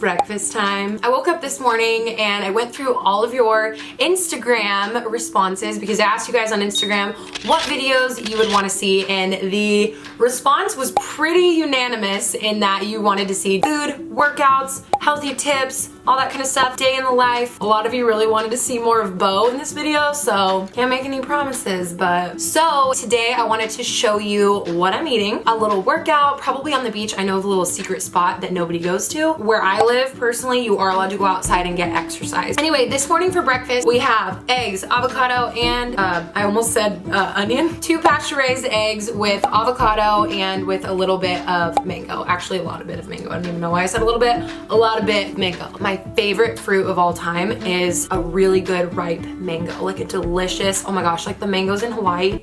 breakfast time. I woke up this morning and I went through all of your Instagram responses because I asked you guys on Instagram what videos you would want to see, and the response was pretty unanimous in that you wanted to see food, workouts, healthy tips, all that kind of stuff, day in the life. A lot of you really wanted to see more of Bo in this video, so can't make any promises, but so today I wanted to show you what I'm eating, a little workout, probably on the beach. I know of a little secret spot that nobody goes to. Where I live, personally, you are allowed to go outside and get exercise. Anyway, this morning for breakfast, we have eggs, avocado, and I almost said onion. 2 pasture-raised eggs with avocado and with a little bit of mango. Actually, a lot of bit of mango. I don't even know why I said a little bit. A lot of bit mango. My favorite fruit of all time is a really good ripe mango. Like a delicious, oh my gosh, like the mangoes in Hawaii.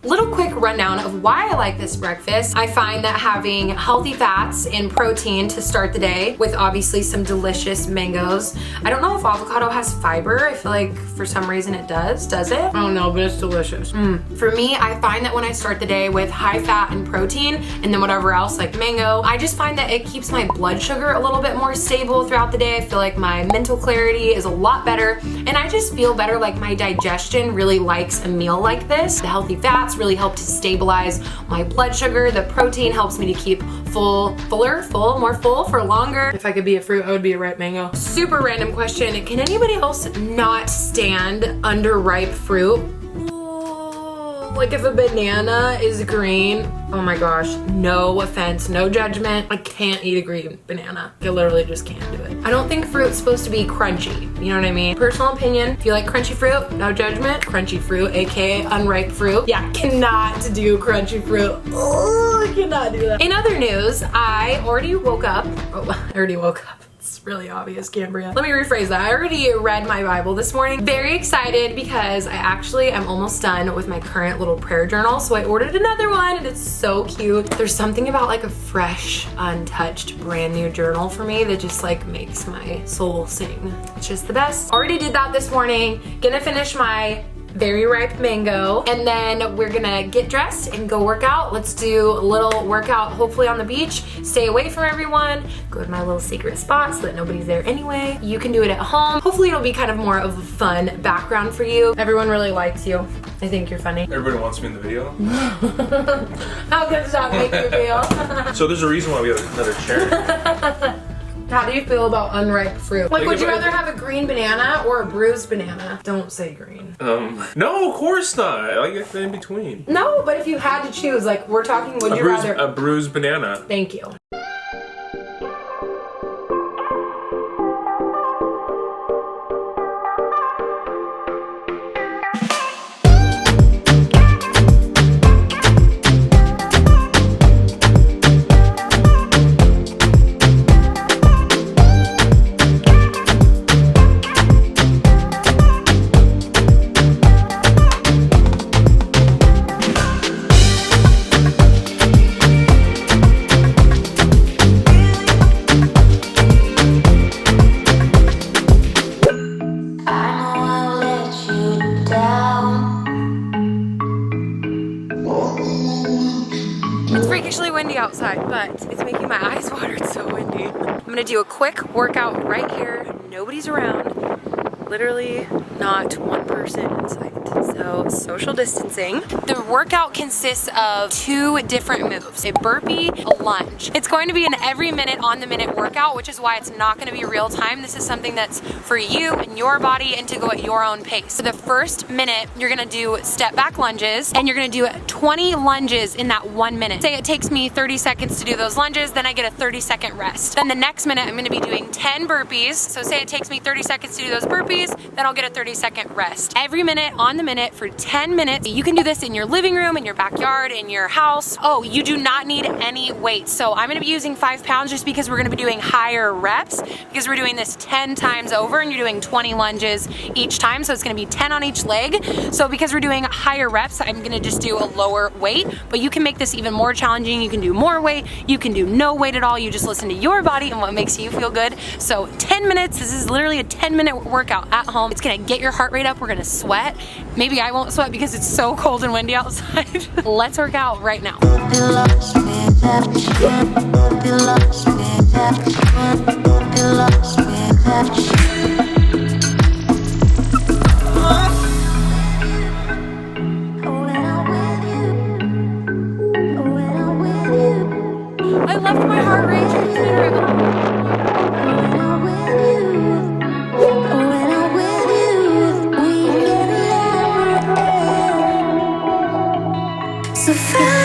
Little quick rundown of why I like this breakfast. I find that having healthy fats and protein to start the day with obviously some delicious mangoes. I don't know if avocado has fiber. I feel like for some reason it does. Does it? I don't know, but it's delicious. For me, I find that when I start the day with high fat and protein and then whatever else like mango, I just find that it keeps my blood sugar a little bit more stable throughout the day. I feel like my mental clarity is a lot better and I just feel better, like my digestion really likes a meal like this. The healthy fats really help to stabilize my blood sugar. The protein helps me to keep more full for longer. If I could be a fruit, I would be a ripe mango. Super random question. Can anybody else not stand underripe fruit? Like if a banana is green, oh my gosh, no offense, no judgment. I can't eat a green banana. I literally just can't do it. I don't think fruit's supposed to be crunchy. You know what I mean? Personal opinion, if you like crunchy fruit, no judgment. Crunchy fruit, AKA unripe fruit. Yeah, cannot do crunchy fruit. Oh, I cannot do that. In other news, I already woke up. It's really obvious, Cambria. Let me rephrase that. I already read my Bible this morning. Very excited because I'm almost done with my current little prayer journal. So I ordered another one and it's so cute. There's something about like a fresh, untouched, brand new journal for me that just like makes my soul sing. It's just the best. Already did that this morning. Gonna finish my very ripe mango, and then we're gonna get dressed and go work out. Let's do a little workout, hopefully on the beach, stay away from everyone, go to my little secret spot so that nobody's there anyway. You can do it at home. Hopefully it'll be kind of more of a fun background for you. Everyone really likes you. I think you're funny. Everybody wants me in the video. How good does that make you feel? So there's a reason why we have another chair. How do you feel about unripe fruit? Like, would you rather have a green banana or a bruised banana? Don't say green. No, of course not. I like it in between. No, but if you had to choose, like, we're talking, would you rather? A bruised banana. Thank you. It's freakishly windy outside, but it's making my eyes water. It's so windy. I'm gonna do a quick workout right here. Nobody's around. Literally not one person in sight. So social distancing. The workout consists of 2 different moves, a burpee, a lunge. It's going to be an every minute on the minute workout, which is why it's not going to be real time. This is something that's for you and your body and to go at your own pace. So the first minute, you're gonna do step back lunges, and you're gonna do 20 lunges in that 1 minute. Say it takes me 30 seconds to do those lunges, then I get a 30-second rest. Then the next minute, I'm gonna be doing 10 burpees. So say it takes me 30 seconds to do those burpees, then I'll get a 30-second rest. Every minute on the minute for 10 minutes. You can do this in your living room, in your backyard, in your house. Oh, you do not need any weight. So I'm gonna be using 5 pounds just because we're gonna be doing higher reps, because we're doing this 10 times over and you're doing 20 lunges each time. So it's gonna be 10 on each leg. So because we're doing higher reps, I'm gonna just do a lower weight, but you can make this even more challenging. You can do more weight, you can do no weight at all. You just listen to your body and what makes you feel good. So 10 minutes, this is literally a 10-minute workout at home. It's gonna get your heart rate up. We're gonna sweat. Maybe I won't sweat because it's so cold and windy outside. Let's work out right now. I left my heart rate. So finally,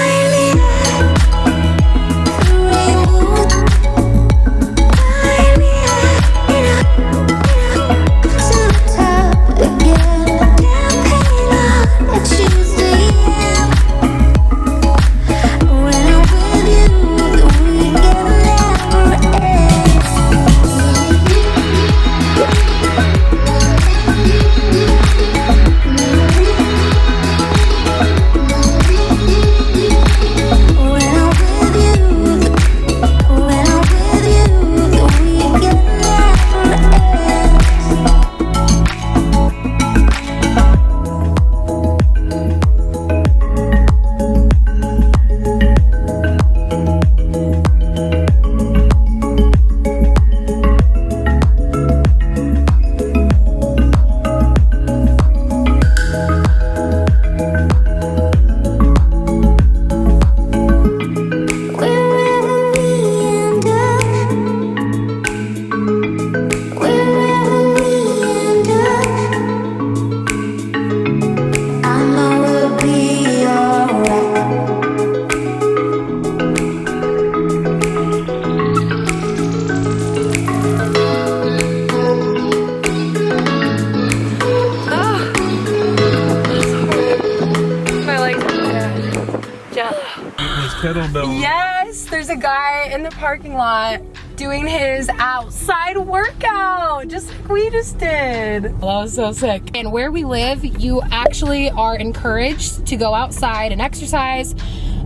Kettlebell. Yes, there's a guy in the parking lot doing his outside workout, just like we just did. That was so sick. And where we live, you actually are encouraged to go outside and exercise.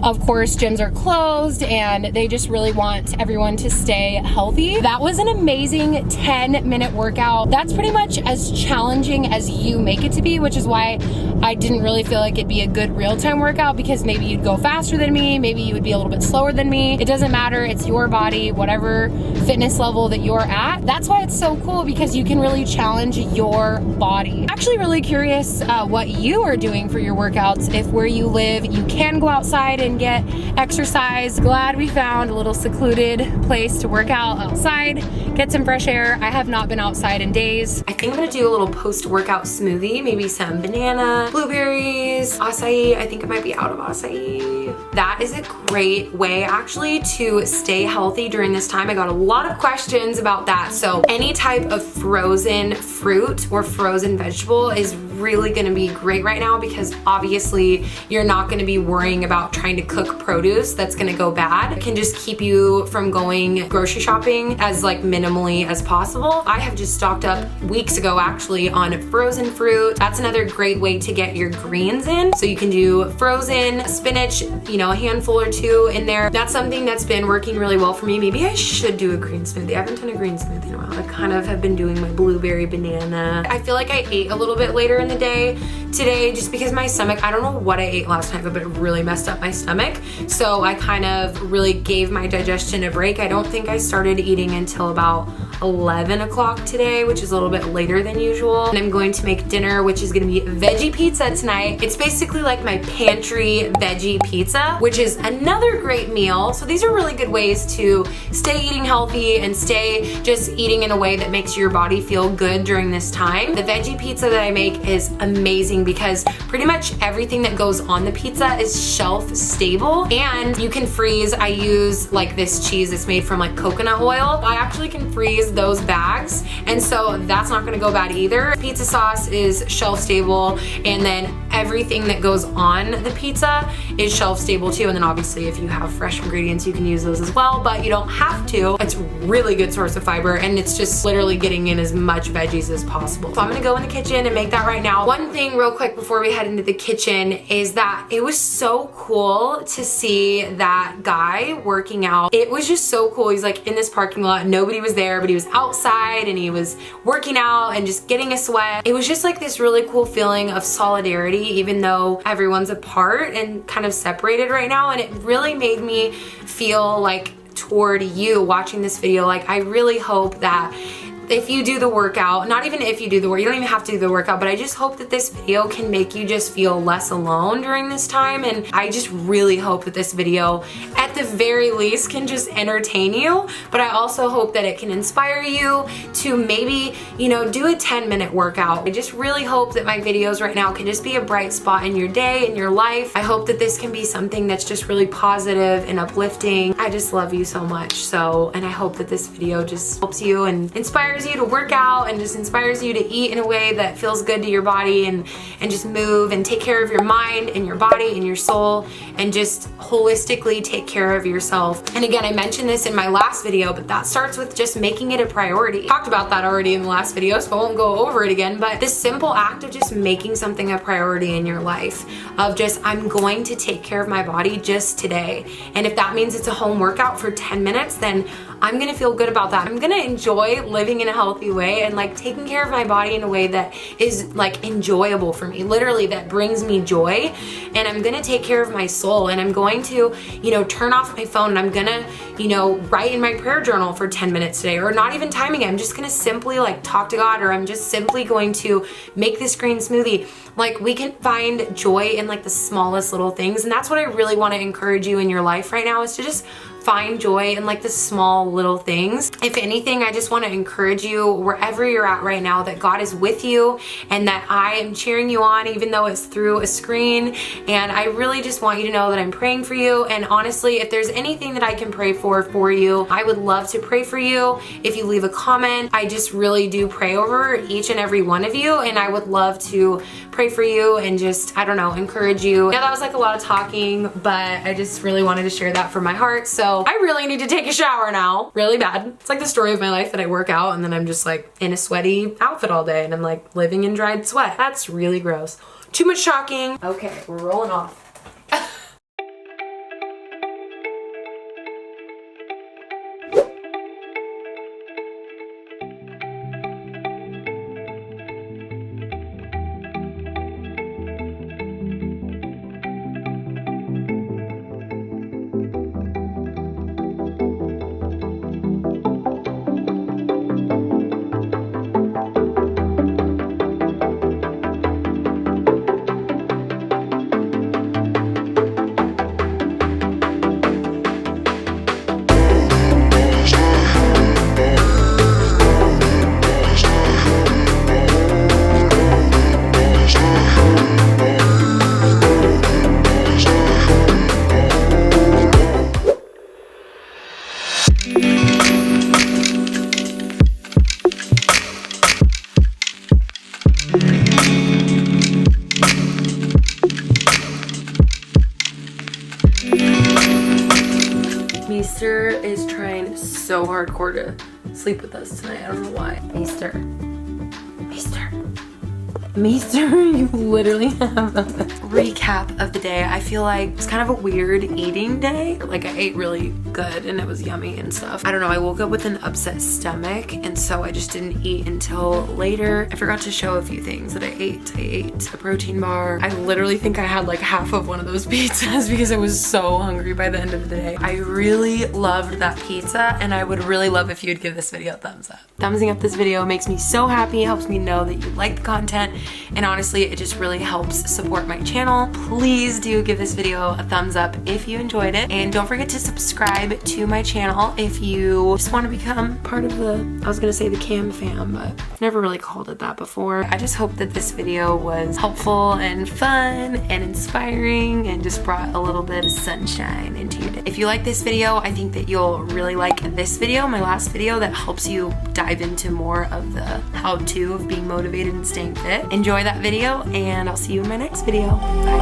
Of course, gyms are closed and they just really want everyone to stay healthy. That was an amazing 10-minute workout. That's pretty much as challenging as you make it to be, which is why I didn't really feel like it'd be a good real-time workout, because maybe you'd go faster than me, maybe you would be a little bit slower than me. It doesn't matter, it's your body, whatever fitness level that you're at. That's why it's so cool, because you can really challenge your body. I'm actually really curious what you are doing for your workouts. If where you live, you can go outside and get exercise. Glad we found a little secluded place to work out outside, get some fresh air. I have not been outside in days. I think I'm gonna do a little post-workout smoothie, maybe some banana, blueberries, acai. I think I might be out of acai. That is a great way actually to stay healthy during this time. I got a lot of questions about that. So any type of frozen fruit or frozen vegetable is really gonna be great right now, because obviously you're not gonna be worrying about trying to cook produce that's gonna go bad. It can just keep you from going grocery shopping as like minimally as possible. I have just stocked up weeks ago actually on frozen fruit. That's another great way to get your greens in. So you can do frozen spinach, you know, a handful or two in there. That's something that's been working really well for me. Maybe I should do a green smoothie. I haven't done a green smoothie in a while. I kind of have been doing my blueberry banana. I feel like I ate a little bit later in the day today just because my stomach, I don't know what I ate last night, but it really messed up my stomach. So I kind of really gave my digestion a break. I don't think I started eating until about 11 o'clock today, which is a little bit later than usual. And I'm going to make dinner, which is gonna be veggie pizza tonight. It's basically like my pantry veggie pizza, which is another great meal. So these are really good ways to stay eating healthy and stay just eating in a way that makes your body feel good during this time. The veggie pizza that I make is amazing because pretty much everything that goes on the pizza is shelf stable, and you can freeze. I use like this cheese that's made from like coconut oil. I actually can freeze those bags, and so that's not gonna go bad either. Pizza sauce is shelf stable, and then everything that goes on the pizza is shelf stable too. And then obviously if you have fresh ingredients, you can use those as well, but you don't have to. It's a really good source of fiber, and it's just literally getting in as much veggies as possible. So I'm gonna go in the kitchen and make that right now. One thing real quick before we head into the kitchen is that it was so cool to see that guy working out. It was just so cool. He's like in this parking lot, nobody was there, but he was outside and he was working out and just getting a sweat. It was just like this really cool feeling of solidarity, even though everyone's apart and kind of separated right now. And it really made me feel like toward you watching this video. Like, I really hope that if you do the workout, not even if you do the work, you don't even have to do the workout, but I just hope that this video can make you just feel less alone during this time. And I just really hope that this video, at the very least, can just entertain you. But I also hope that it can inspire you to maybe, you know, do a 10-minute workout. I just really hope that my videos right now can just be a bright spot in your day, in your life. I hope that this can be something that's just really positive and uplifting. I just love you so much. So, and I hope that this video just helps you and inspires you to work out and just inspires you to eat in a way that feels good to your body, and just move and take care of your mind and your body and your soul, and just holistically take care of yourself. And again, I mentioned this in my last video, but that starts with just making it a priority. Talked about that already in the last video, so I won't go over it again, but this simple act of just making something a priority in your life, of just, I'm going to take care of my body just today. And if that means it's a home workout for 10 minutes, then I'm gonna feel good about that. I'm gonna enjoy living in a healthy way and like taking care of my body in a way that is like enjoyable for me, literally that brings me joy. And I'm gonna take care of my soul, and I'm going to, you know, turn off my phone, and I'm gonna, you know, write in my prayer journal for 10 minutes today, or not even timing it. I'm just gonna simply like talk to God, or I'm just simply going to make this green smoothie. Like, we can find joy in like the smallest little things, and that's what I really want to encourage you in your life right now, is to just find joy in like the small little things. If anything, I just want to encourage you wherever you're at right now, that God is with you and that I am cheering you on, even though it's through a screen. And I really just want you to know that I'm praying for you. And honestly, if there's anything that I can pray for you, I would love to pray for you. If you leave a comment, I just really do pray over each and every one of you, and I would love to pray for you and just, I don't know, encourage you. Yeah, that was like a lot of talking, but I just really wanted to share that from my heart. So I really need to take a shower now, really bad. It's like the story of my life, that I work out and then I'm just like in a sweaty outfit all day, and I'm like living in dried sweat. That's really gross. Too much talking. Okay, we're rolling off. Meester is trying so hardcore to sleep with us tonight. I don't know why. Meester. Meester, you literally have a recap of the day. I feel like it's kind of a weird eating day. Like, I ate really good and it was yummy and stuff. I don't know, I woke up with an upset stomach, and so I just didn't eat until later. I forgot to show a few things that I ate. I ate a protein bar. I literally think I had like half of one of those pizzas because I was so hungry by the end of the day. I really loved that pizza, and I would really love if you would give this video a thumbs up. Thumbsing up this video makes me so happy. It helps me know that you like the content. And honestly, it just really helps support my channel. Please do give this video a thumbs up if you enjoyed it. And don't forget to subscribe to my channel if you just want to become part of the, I was gonna say the Cam fam, but never really called it that before. I just hope that this video was helpful and fun and inspiring and just brought a little bit of sunshine into your day. If you like this video, I think that you'll really like this video, my last video, that helps you dive into more of the how-to of being motivated and staying fit. Enjoy that video, and I'll see you in my next video. Bye.